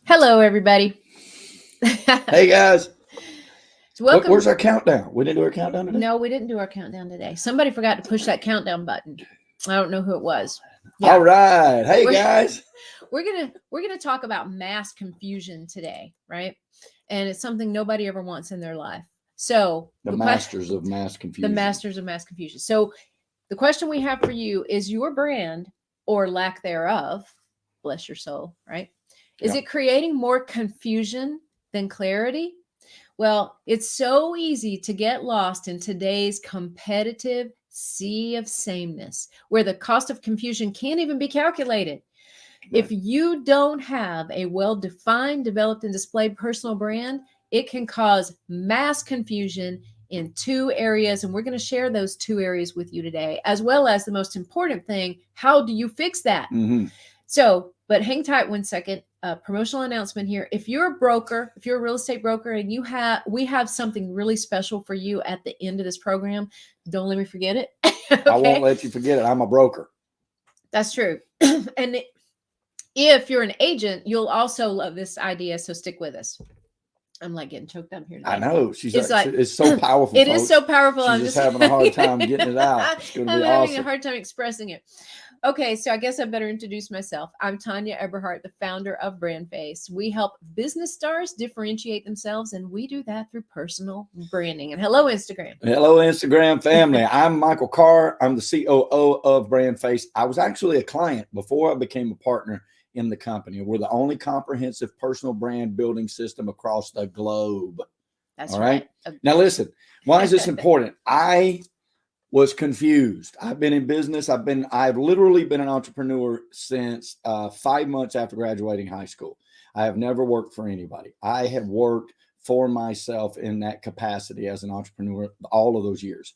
Hello, everybody. Hey guys, Welcome. where's our countdown? We didn't do our countdown today. No, we didn't do our countdown today. Somebody forgot to push that countdown button. I don't know who it was. All right, hey guys. We're gonna talk about mass confusion today, right? And it's something nobody ever wants in their life. So The masters of mass confusion. The masters of mass confusion. So the question we have for you is: your brand or lack thereof, bless your soul, right? Is it creating more confusion than clarity? Well, it's so easy to get lost in today's competitive sea of sameness, where the cost of confusion can't even be calculated. If you don't have a well-defined, developed, and displayed personal brand, it can cause mass confusion in two areas. And we're going to share those two areas with you today, as well as the most important thing: how do you fix that? So, but hang tight one second. Promotional announcement here. If you're a broker, if you're a real estate broker, and we have something really special for you at the end of this program. Don't let me forget it. Okay? I won't let you forget it. I'm a broker. That's true. And if you're an agent, you'll also love this idea. So stick with us. I'm like getting choked up here today. I know. It's so powerful. It is so powerful. I'm just having a hard time getting it out. It's going to be awesome. I'm having a hard time expressing it. Okay, so I guess I better introduce myself. I'm Tanya Eberhardt, the founder of Brand Face. We help business stars differentiate themselves, and we do that through personal branding. And hello, Instagram. Hello, Instagram family. I'm Michael Carr. I'm the COO of Brand Face. I was actually a client before I became a partner in the company. We're the only comprehensive personal brand building system across the globe. That's all right. Now listen, why is this important? I was confused. I've been in business. I've literally been an entrepreneur since 5 months after graduating high school. I have never worked for anybody. I have worked for myself in that capacity as an entrepreneur all of those years.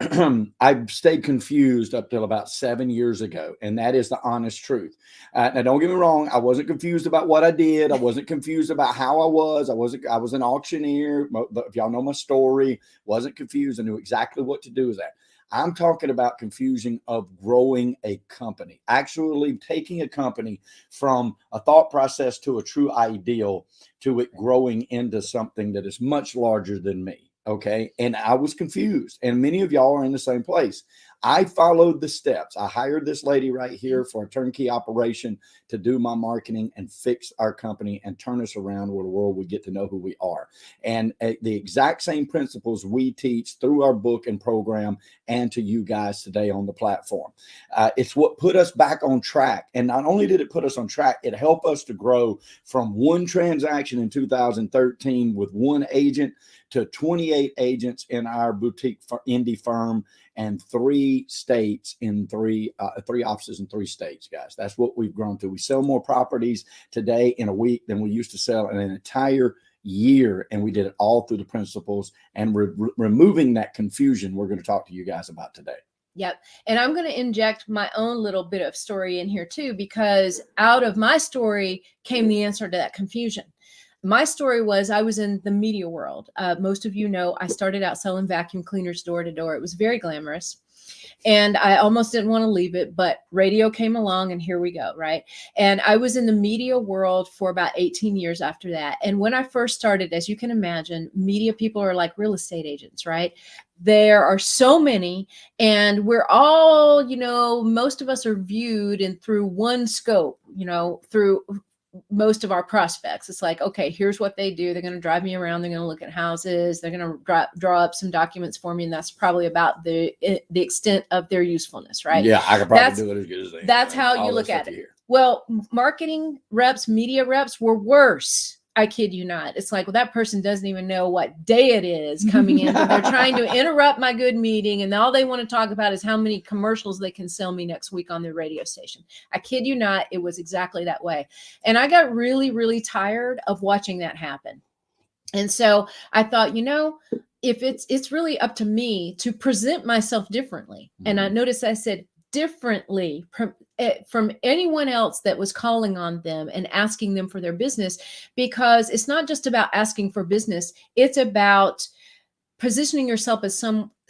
I stayed confused up till about 7 years ago, and that is the honest truth. Now, don't get me wrong. I wasn't confused about what I did. I wasn't confused about how I was. I was an auctioneer. If y'all know my story, wasn't confused. I knew exactly what to do with that. I'm talking about confusion of growing a company, actually taking a company from a thought process to a true ideal to it growing into something that is much larger than me. Okay. And I was confused, and many of y'all are in the same place. I followed the steps. I hired this lady right here for a turnkey operation to do my marketing and fix our company and turn us around where the world would get to know who we are. And the exact same principles we teach through our book and program and to you guys today on the platform. It's what put us back on track. And not only did it put us on track, it helped us to grow from one transaction in 2013 with one agent to 28 agents in our boutique indie firm and 3 states in three offices in 3 states, guys. That's what we've grown to. We sell more properties today in a week than we used to sell in an entire year. And we did it all through the principles and removing that confusion we're going to talk to you guys about today. Yep. And I'm going to inject my own little bit of story in here too, because out of my story came the answer to that confusion. My story was I was in the media world. Most of you know I started out selling vacuum cleaners door to door. It was very glamorous. And I almost didn't want to leave it, but radio came along and here we go, right? And I was in the media world for about 18 years after that. And when I first started, as you can imagine, media people are like real estate agents, right? There are so many, and we're all, most of us are viewed and through one scope, through most of our prospects. It's like, okay, here's what they do. They're going to drive me around. They're going to look at houses. They're going to draw up some documents for me. And that's probably about the extent of their usefulness, right? Yeah, I could probably do it as good as they. That's how you look at it. Well, marketing reps, media reps were worse. I kid you not. It's like, well, that person doesn't even know what day it is coming in. But they're trying to interrupt my good meeting. And all they want to talk about is how many commercials they can sell me next week on their radio station. I kid you not. It was exactly that way. And I got really, really tired of watching that happen. And so I thought, if it's really up to me to present myself differently. And I noticed I said differently from anyone else that was calling on them and asking them for their business, because it's not just about asking for business. It's about positioning yourself as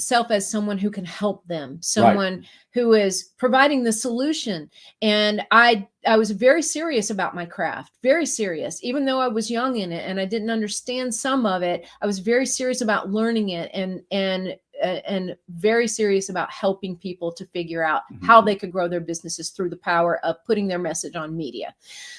myself as someone who can help them, someone who is providing the solution. And I was very serious about my craft, very serious, even though I was young in it and I didn't understand some of it. I was very serious about learning it and very serious about helping people to figure out how they could grow their businesses through the power of putting their message on media.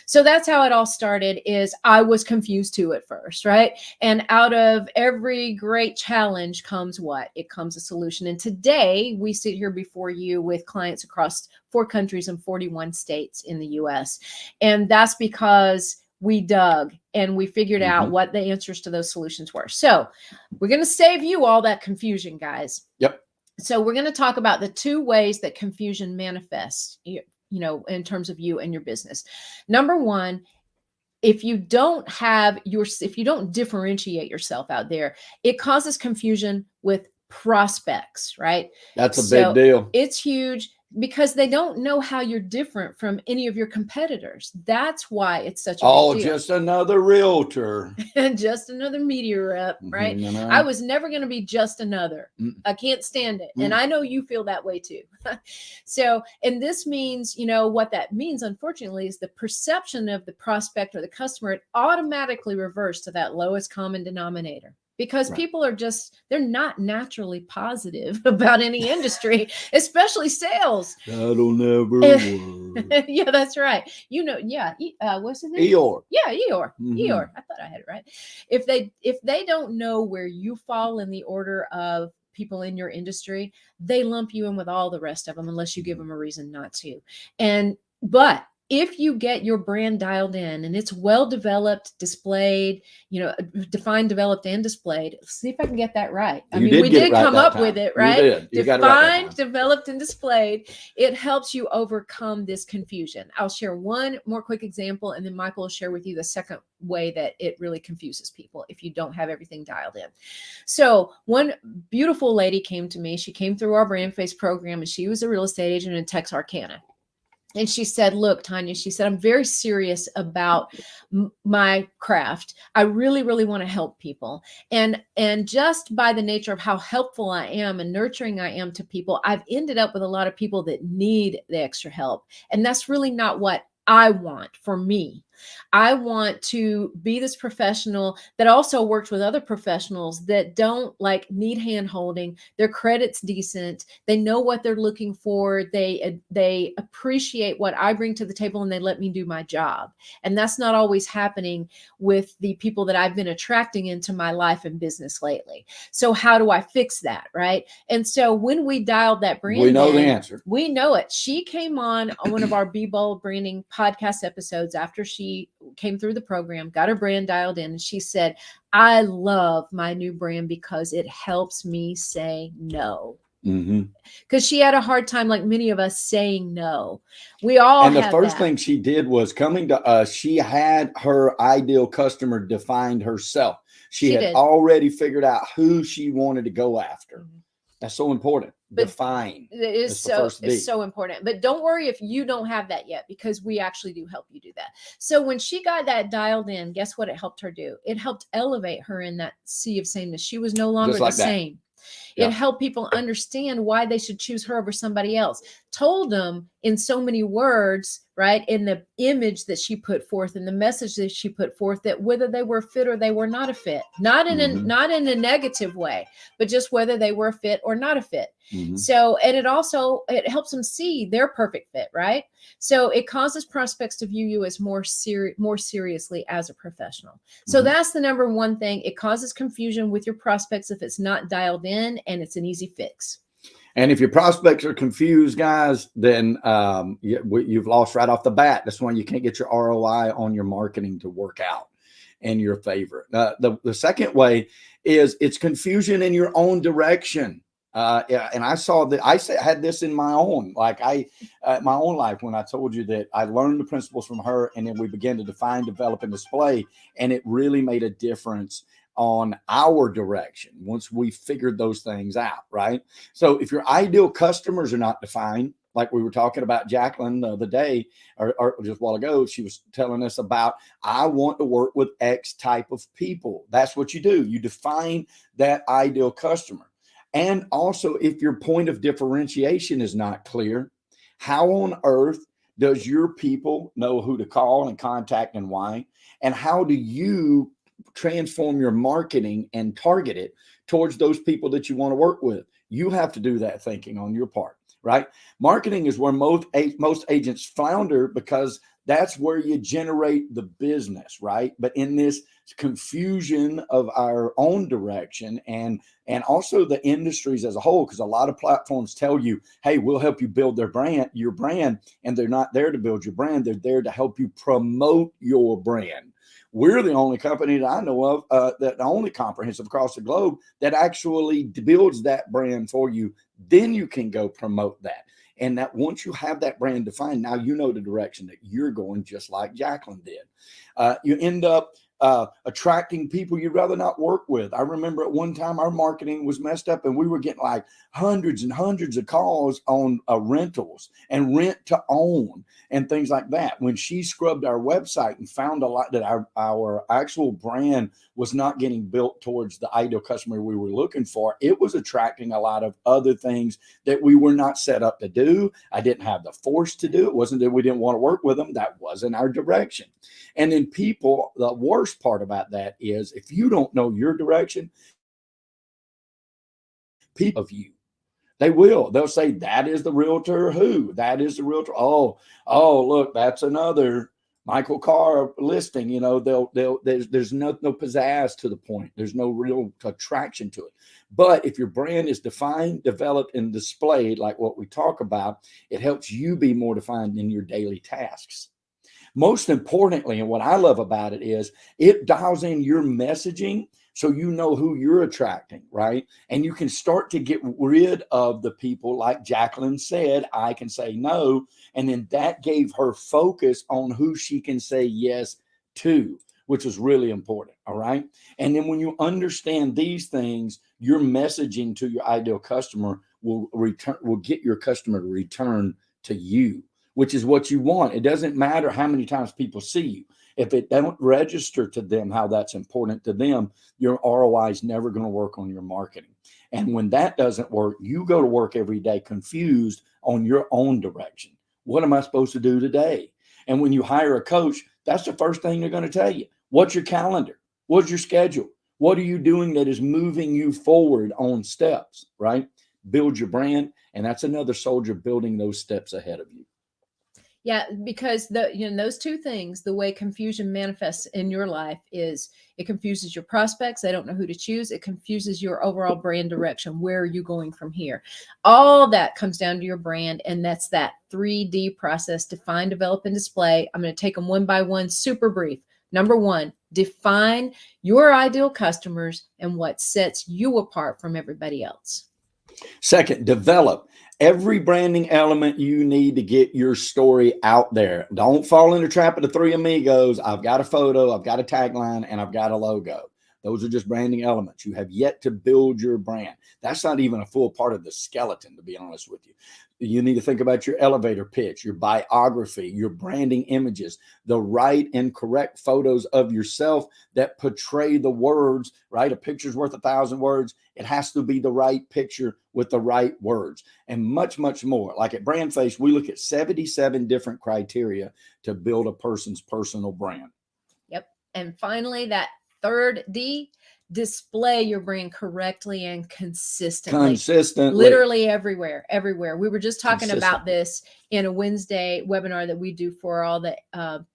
So that's how it all started. Is I was confused too at first, right? And out of every great challenge comes what? It comes a solution. And today we sit here before you with clients across 4 countries and 41 states in the US. And that's because we dug and we figured out what the answers to those solutions were. So we're going to save you all that confusion, guys. Yep. So we're going to talk about the 2 ways that confusion manifests, in terms of you and your business. Number 1, if you don't differentiate yourself out there, it causes confusion with prospects, right? That's a big deal. It's huge because they don't know how you're different from any of your competitors. That's why it's such a big deal. Just another realtor. And just another media rep, right? I was never going to be just another. I can't stand it. And I know you feel that way too. So, and this means, what that means, unfortunately, is the perception of the prospect or the customer, it automatically reverts to that lowest common denominator. Because people are they're not naturally positive about any industry, especially sales. That'll never work. Yeah, that's right. What's his name? Eeyore. Yeah, Eeyore. Eeyore. I thought I had it right. If they don't know where you fall in the order of people in your industry, they lump you in with all the rest of them unless you give them a reason not to. But if you get your brand dialed in and it's well developed, displayed, defined, developed, and displayed. Let's see if I can get that right. We did come up with it, right? Defined, developed, and displayed. It helps you overcome this confusion. I'll share one more quick example, and then Michael will share with you the second way that it really confuses people if you don't have everything dialed in. So one beautiful lady came to me. She came through our Brand Face program, and she was a real estate agent in Texarkana. And she said, look, Tanya, she said, I'm very serious about my craft. I really, really want to help people. And just by the nature of how helpful I am and nurturing I am to people, I've ended up with a lot of people that need the extra help. And that's really not what I want for me. I want to be this professional that also works with other professionals that don't need hand holding. Their credit's decent. They know what they're looking for. They appreciate what I bring to the table and they let me do my job. And that's not always happening with the people that I've been attracting into my life and business lately. So how do I fix that? Right. And so when we dialed that brand, we know the answer. We know it. She came on one of our Be Bold branding podcast episodes after she came through the program, got her brand dialed in, and she said, I love my new brand because it helps me say no. Because she had a hard time, like many of us, saying no. We all and the first thing she did was coming to us. She had her ideal customer defined herself. She had already figured out who she wanted to go after. That's so important. Define. It is so important. But don't worry if you don't have that yet, because we actually do help you do that. So when she got that dialed in, guess what it helped her do? It helped elevate her in that sea of sameness. She was no longer the same. It helped people understand why they should choose her over somebody else. Told them in so many words, right, in the image that she put forth and the message that she put forth, that whether they were a fit or they were not a fit, not in a negative way, but just whether they were a fit or not a fit. So, and it helps them see their perfect fit, right? So it causes prospects to view you as more seriously as a professional. So that's the number one thing. It causes confusion with your prospects if it's not dialed in, and it's an easy fix. And if your prospects are confused, guys, then you've lost right off the bat. That's why you can't get your ROI on your marketing to work out in your favor. The second way is it's confusion in your own direction. And I saw that I had this in my own, my own life, when I told you that I learned the principles from her, and then we began to define, develop, and display. And it really made a difference on our direction once we figured those things out, right? So if your ideal customers are not defined, like we were talking about Jacqueline the other day, or just a while ago, she was telling us about, I want to work with X type of people. That's what you do. You define that ideal customer. And also, if your point of differentiation is not clear, how on earth does your people know who to call and contact and why? And how do you transform your marketing and target it towards those people that you want to work with? You have to do that thinking on your part, right? Marketing is where most agents flounder, because that's where you generate the business, right? But in this confusion of our own direction and also the industries as a whole, because a lot of platforms tell you, hey, we'll help you build your brand, and they're not there to build your brand. They're there to help you promote your brand. We're the only company that I know of, that the only comprehensive across the globe that actually builds that brand for you. Then you can go promote that. And that once you have that brand defined, now you know the direction that you're going, just like Jacqueline did. You end up attracting people you'd rather not work with. I remember at one time our marketing was messed up, and we were getting like hundreds and hundreds of calls on rentals and rent to own and things like that. When she scrubbed our website and found a lot that our actual brand was not getting built towards the ideal customer we were looking for, it was attracting a lot of other things that we were not set up to do. I didn't have the force to do. It wasn't that we didn't want to work with them. That wasn't our direction. And then people, the worst part about that is if you don't know your direction, people of you, they'll say, that is the realtor who, that is the realtor. Oh, look, that's another Michael Carr listing. You know, there's no pizzazz to the point. There's no real attraction to it. But if your brand is defined, developed, and displayed like what we talk about, it helps you be more defined in your daily tasks. Most importantly, and what I love about it is it dials in your messaging so you know who you're attracting, right? And you can start to get rid of the people, like Jacqueline said, I can say no. And then that gave her focus on who she can say yes to, which is really important. All right. And then when you understand these things, your messaging to your ideal customer will get your customer to return to you, which is what you want. It doesn't matter how many times people see you. If it don't register to them how that's important to them, your ROI is never going to work on your marketing. And when that doesn't work, you go to work every day confused on your own direction. What am I supposed to do today? And when you hire a coach, that's the first thing they're going to tell you. What's your calendar? What's your schedule? What are you doing that is moving you forward on steps, right? Build your brand. And that's another soldier building those steps ahead of you. Yeah, because those two things, the way confusion manifests in your life is it confuses your prospects. They don't know who to choose. It confuses your overall brand direction. Where are you going from here? All that comes down to your brand. And that's that 3D process: define, develop, and display. I'm going to take them one by one, super brief. Number one, define your ideal customers and what sets you apart from everybody else. Second, develop every branding element you need to get your story out there. Don't fall in the trap of the three amigos. I've got a photo, I've got a tagline, and I've got a logo. Those are just branding elements. You have yet to build your brand. That's not even a full part of the skeleton, to be honest with you. You need to think about your elevator pitch, your biography, your branding images, the right and correct photos of yourself that portray the words, right? A picture's worth 1,000 words. It has to be the right picture with the right words, and much, much more. Like at BrandFace, we look at 77 different criteria to build a person's personal brand. Yep. And finally, that third D, display your brand correctly and consistently. Literally everywhere. We were just talking about this in a Wednesday webinar that we do for all the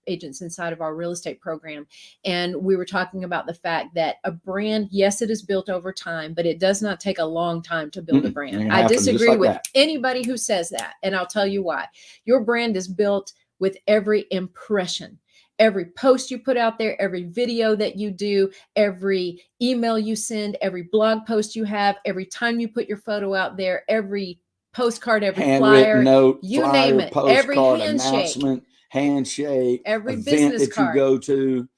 agents inside of our real estate program. And we were talking about the fact that a brand, yes, it is built over time, but it does not take a long time to build a brand. I disagree with anybody who says that. And I'll tell you why. Your brand is built with every impression. Every post you put out there, every video that you do, every email you send, every blog post you have, every time you put your photo out there, every postcard, every flyer, note, you name it, every handshake, every event business that card you go to.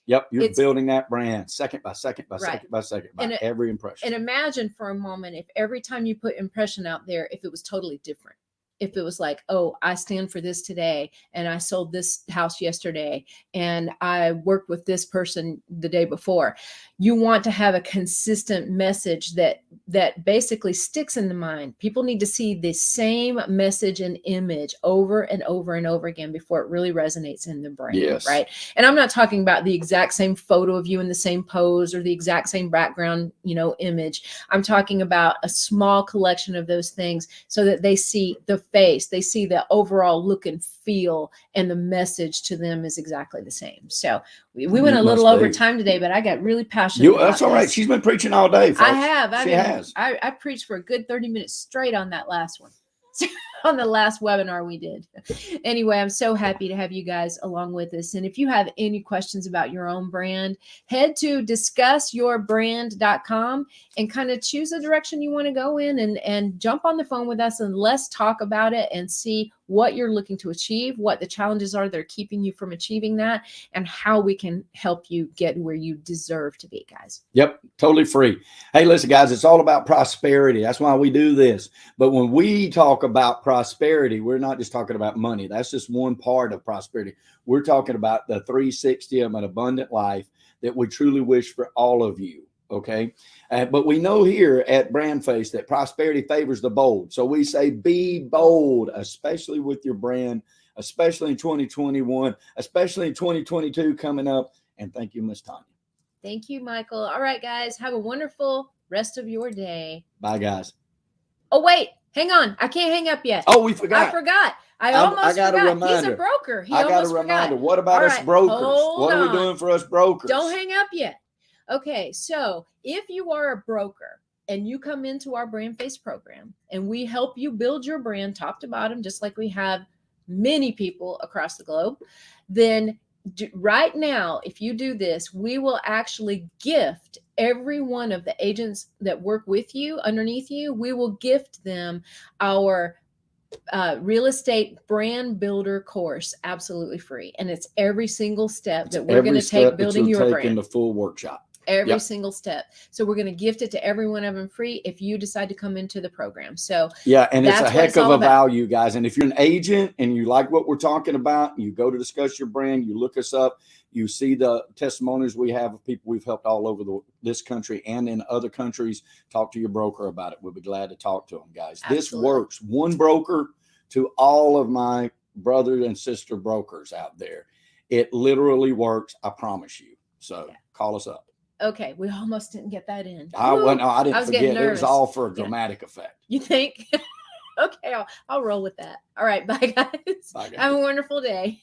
Yep, you're building that brand second by second by second by second by every impression. And imagine for a moment if every time you put impression out there, if it was totally different. if it was like, oh, I stand for this today, and I sold this house yesterday, and I worked with this person the day before. You want to have a consistent message that basically sticks in the mind. People need to see the same message and image over and over and over again before it really resonates in the brain. Yes. Right. And I'm not talking about the exact same photo of you in the same pose or the exact same background, image. I'm talking about a small collection of those things so that they see the face, they see the overall look and feel, and the message to them is exactly the same. So we went a little over time today, but I got really passionate about that's all right. She's been preaching all day, folks. I have. She has. I preached for a good 30 minutes straight on that last one. On the last webinar we did. Anyway, I'm so happy to have you guys along with us. And if you have any questions about your own brand, head to discussyourbrand.com and kind of choose the direction you want to go in, and jump on the phone with us, and let's talk about it and see what you're looking to achieve, what the challenges are that are keeping you from achieving that, and how we can help you get where you deserve to be, guys. Yep, totally free. Hey, listen, guys, it's all about prosperity. That's why we do this. But when we talk about prosperity, we're not just talking about money. That's just one part of prosperity. We're talking about the 360 of an abundant life that we truly wish for all of you. Okay. But we know here at BrandFace that prosperity favors the bold. So we say be bold, especially with your brand, especially in 2021, especially in 2022 coming up. And thank you, Miss Tanya. Thank you, Michael. All right, guys, have a wonderful rest of your day. Bye, guys. Oh, wait, hang on. I can't hang up yet. Oh, we forgot. I forgot. I almost got forgot. a reminder. He's a broker. I got a reminder. What about us brokers? What are we doing for us brokers? Don't hang up yet. Okay, so if you are a broker and you come into our BrandFace program and we help you build your brand top to bottom, just like we have many people across the globe, then right now, if you do this, we will actually gift every one of the agents that work with you, underneath you, we will gift them our real estate brand builder course absolutely free. And it's every single step that we're going to take building your brand. In the full workshop. Every single step. So we're going to gift it to every one of them free if you decide to come into the program. So yeah, and it's a heck of a value, guys. And if you're an agent and you like what we're talking about, you go to Discuss Your Brand, you look us up, you see the testimonies we have of people we've helped all over this country and in other countries. Talk to your broker about it. We'll be glad to talk to them, guys. Absolutely. This works. One broker to all of my brother and sister brokers out there. It literally works. I promise you. So call us up. Okay, we almost didn't get that in. I didn't forget. It was all for a dramatic effect. You think? Okay, I'll roll with that. All right, bye guys. Bye, guys. Have a wonderful day.